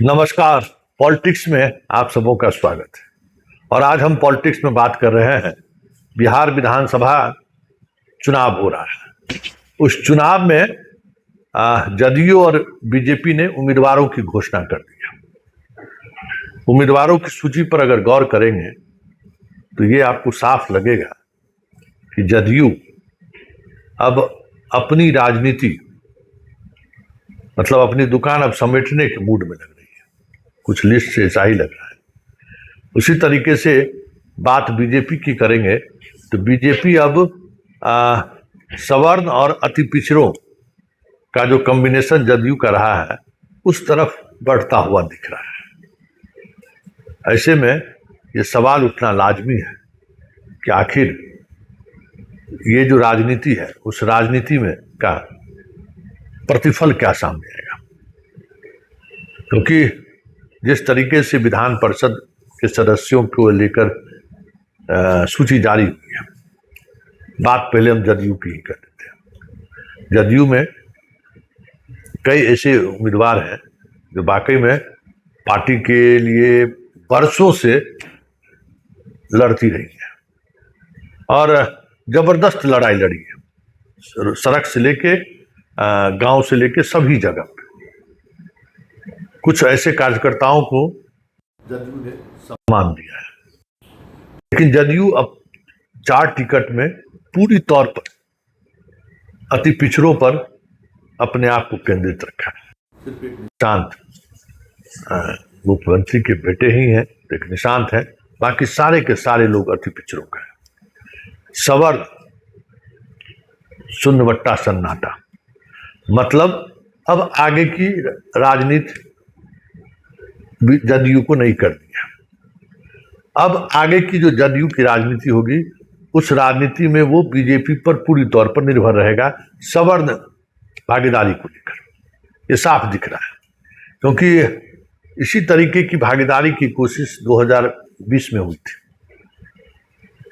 नमस्कार। पॉलिटिक्स में आप सबों का स्वागत है। और आज हम पॉलिटिक्स में बात कर रहे हैं। बिहार विधानसभा चुनाव हो रहा है। उस चुनाव में जदयू और बीजेपी ने उम्मीदवारों की घोषणा कर दी। उम्मीदवारों की सूची पर अगर गौर करेंगे तो ये आपको साफ लगेगा कि जदयू अब अपनी राजनीति मतलब अपनी दुकान अब समेटने के मूड में लग रही है। कुछ लिस्ट से ऐसा ही लग रहा है। उसी तरीके से बात बीजेपी की करेंगे तो बीजेपी अब सवर्ण और अति पिछड़ों का जो कॉम्बिनेशन जदयू का रहा है उस तरफ बढ़ता हुआ दिख रहा है। ऐसे में ये सवाल उठना लाजमी है कि आखिर ये जो राजनीति है उस राजनीति में का प्रतिफल क्या सामने आएगा, क्योंकि जिस तरीके से विधान परिषद के सदस्यों को लेकर सूची जारी हुई है, बात पहले हम जदयू की ही कर देते हैं। जदयू में कई ऐसे उम्मीदवार हैं जो वाकई में पार्टी के लिए बरसों से लड़ती रही है और जबरदस्त लड़ाई लड़ी है, सड़क से लेके गांव से लेके सभी जगह पे। कुछ ऐसे कार्यकर्ताओं को जदयू ने सम्मान दिया है, लेकिन जदयू अब 4 टिकट में पूरी तौर पर अति पिछड़ों पर अपने आप को केंद्रित रखा है। सिर्फ एक निशांत मुख्यमंत्री के बेटे ही हैं, एक निशांत है, बाकी सारे के सारे लोग अति पिछड़ों का है। सवर्ण शून्यवट्टा सन्नाटा, मतलब अब आगे की राजनीति जदयू को नहीं कर दिया। अब आगे की जो जदयू की राजनीति होगी उस राजनीति में वो बीजेपी पर पूरी तौर पर निर्भर रहेगा, सवर्ण भागीदारी को लेकर। ये साफ दिख रहा है, क्योंकि इसी तरीके की भागीदारी की कोशिश 2020 में हुई थी,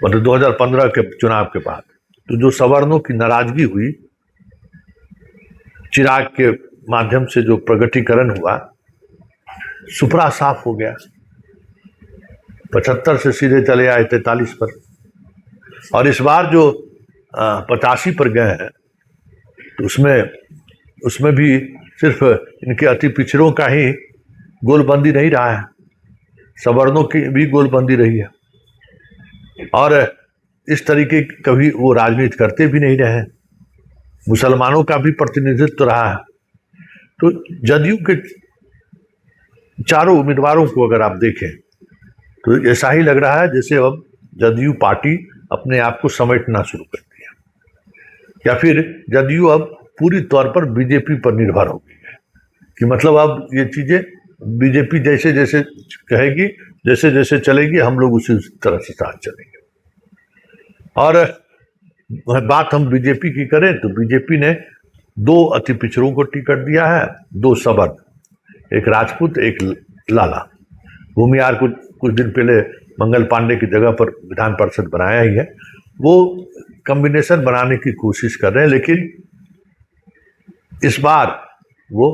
मतलब 2015 के चुनाव के बाद। तो जो सवर्णों की नाराजगी हुई, चिराग के माध्यम से जो प्रगटीकरण हुआ, सुपरा साफ हो गया। 75 से सीधे चले आए 43 पर, और इस बार जो 85 पर गए हैं तो उसमें भी सिर्फ इनके अति पिछड़ों का ही गोलबंदी नहीं रहा है, सवर्णों की भी गोलबंदी रही है। और इस तरीके की कभी वो राजनीति करते भी नहीं रहे। मुसलमानों का भी प्रतिनिधित्व रहा है। तो जदयू के चारों उम्मीदवारों को अगर आप देखें तो ऐसा ही लग रहा है जैसे अब जदयू पार्टी अपने आप को समेटना शुरू कर दिया, या फिर जदयू अब पूरी तौर पर बीजेपी पर निर्भर हो गई है कि मतलब अब ये चीजें बीजेपी जैसे जैसे कहेगी, जैसे जैसे चलेगी, हम लोग उसी तरह से साथ चलेंगे। और बात हम बीजेपी की करें तो बीजेपी ने 2 अति पिछड़ों को टिकट दिया है, 2 सवर्ण, एक राजपूत एक लाला। भूमिहार को कुछ दिन पहले मंगल पांडे की जगह पर विधान परिषद बनाया ही है। वो कॉम्बिनेशन बनाने की कोशिश कर रहे हैं, लेकिन इस बार वो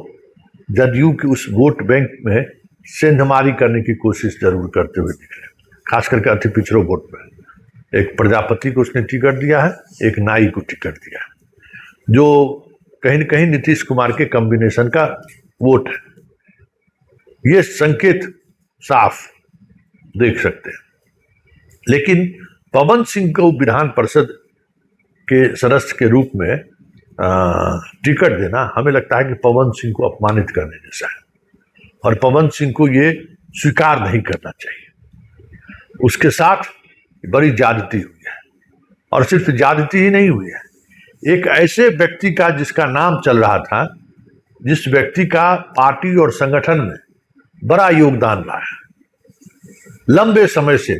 जदयू की उस वोट बैंक में सेंधमारी करने की कोशिश जरूर करते हुए दिख रहे हैं, खास करके अति पिछड़ों वोट में। एक प्रजापति को उसने टिकट दिया है, एक नाई को टिकट दिया है, जो कहीं न कहीं नीतीश कुमार के कॉम्बिनेशन का वोट है। ये संकेत साफ देख सकते हैं। लेकिन पवन सिंह को विधान परिषद के सदस्य के रूप में टिकट देना हमें लगता है कि पवन सिंह को अपमानित करने जैसा है, और पवन सिंह को ये स्वीकार नहीं करना चाहिए। उसके साथ बड़ी ज्यादती हुई है, और सिर्फ ज्यादती ही नहीं हुई है, एक ऐसे व्यक्ति का जिसका नाम चल रहा था, जिस व्यक्ति का पार्टी और संगठन में बड़ा योगदान रहा है, लंबे समय से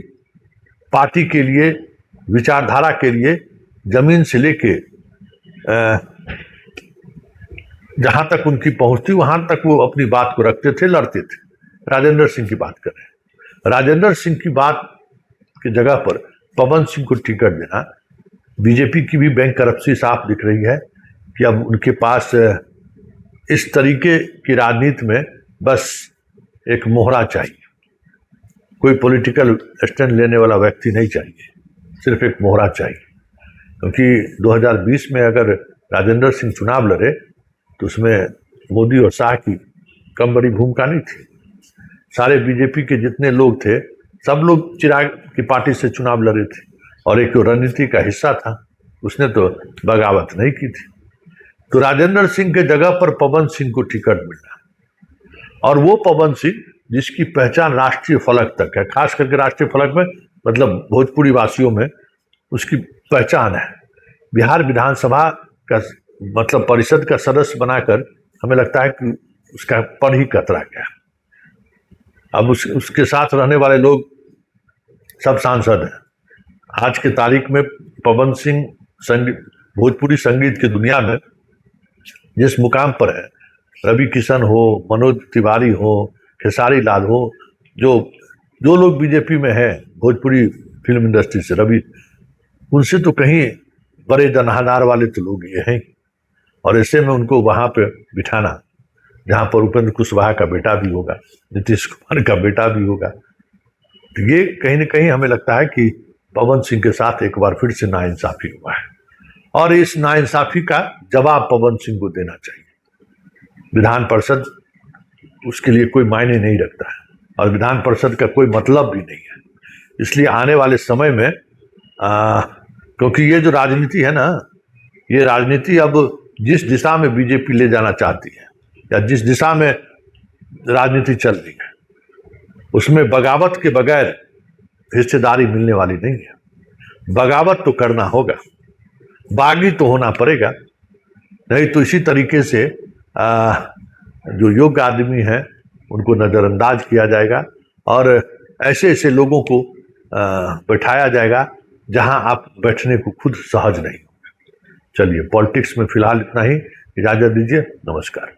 पार्टी के लिए, विचारधारा के लिए, जमीन से लेके जहां तक उनकी पहुंच थी वहां तक वो अपनी बात को रखते थे, लड़ते थे। राजेंद्र सिंह की बात करें, राजेंद्र सिंह की बात की जगह पर पवन सिंह को टिकट देना, बीजेपी की भी बैंक करप्सी साफ दिख रही है कि अब उनके पास इस तरीके की राजनीति में बस एक मोहरा चाहिए, कोई पॉलिटिकल स्टैंड लेने वाला व्यक्ति नहीं चाहिए, सिर्फ एक मोहरा चाहिए। क्योंकि 2020 में अगर राजेंद्र सिंह चुनाव लड़े तो उसमें मोदी और शाह की कम बड़ी भूमिका नहीं थी। सारे बीजेपी के जितने लोग थे सब लोग चिराग की पार्टी से चुनाव लड़े थे और एक रणनीति का हिस्सा था, उसने तो बगावत नहीं की थी। तो राजेंद्र सिंह के जगह पर पवन सिंह को टिकट मिला, और वो पवन सिंह जिसकी पहचान राष्ट्रीय फलक तक है, खास करके राष्ट्रीय फलक में मतलब भोजपुरी वासियों में उसकी पहचान है। बिहार विधानसभा का मतलब परिषद का सदस्य बनाकर हमें लगता है कि उसका पद ही कतरा गया। अब उसके साथ रहने वाले लोग सब सांसद हैं। आज के तारीख में पवन सिंह भोजपुरी संगीत की दुनिया में जिस मुकाम पर है, रवि किशन हो, मनोज तिवारी हो, खेसारी लाल हो, जो लोग बीजेपी में हैं भोजपुरी फिल्म इंडस्ट्री से, रवि, उनसे तो कहीं बड़े जनाधार वाले तो लोग ये हैं। और ऐसे में उनको वहाँ पे बिठाना जहाँ पर उपेंद्र कुशवाहा का बेटा भी होगा, नीतीश कुमार का बेटा भी होगा, तो ये कहीं न कहीं हमें लगता है कि पवन सिंह के साथ एक बार फिर से नाइंसाफी हुआ है, और इस नाइंसाफी का जवाब पवन सिंह को देना चाहिए। विधान परिषद उसके लिए कोई मायने नहीं रखता है और विधान परिषद का कोई मतलब भी नहीं है। इसलिए आने वाले समय में क्योंकि ये जो राजनीति है ना, ये राजनीति अब जिस दिशा में बीजेपी ले जाना चाहती है या जिस दिशा में राजनीति चल रही है, उसमें बगावत के बगैर हिस्सेदारी मिलने वाली नहीं है। बगावत तो करना होगा, बागी तो होना पड़ेगा, नहीं तो इसी तरीके से जो योग्य आदमी हैं उनको नज़रअंदाज किया जाएगा और ऐसे ऐसे लोगों को बैठाया जाएगा जहां आप बैठने को खुद सहज नहीं होगा। चलिए, पॉलिटिक्स में फिलहाल इतना ही, इजाज़त दीजिए, नमस्कार।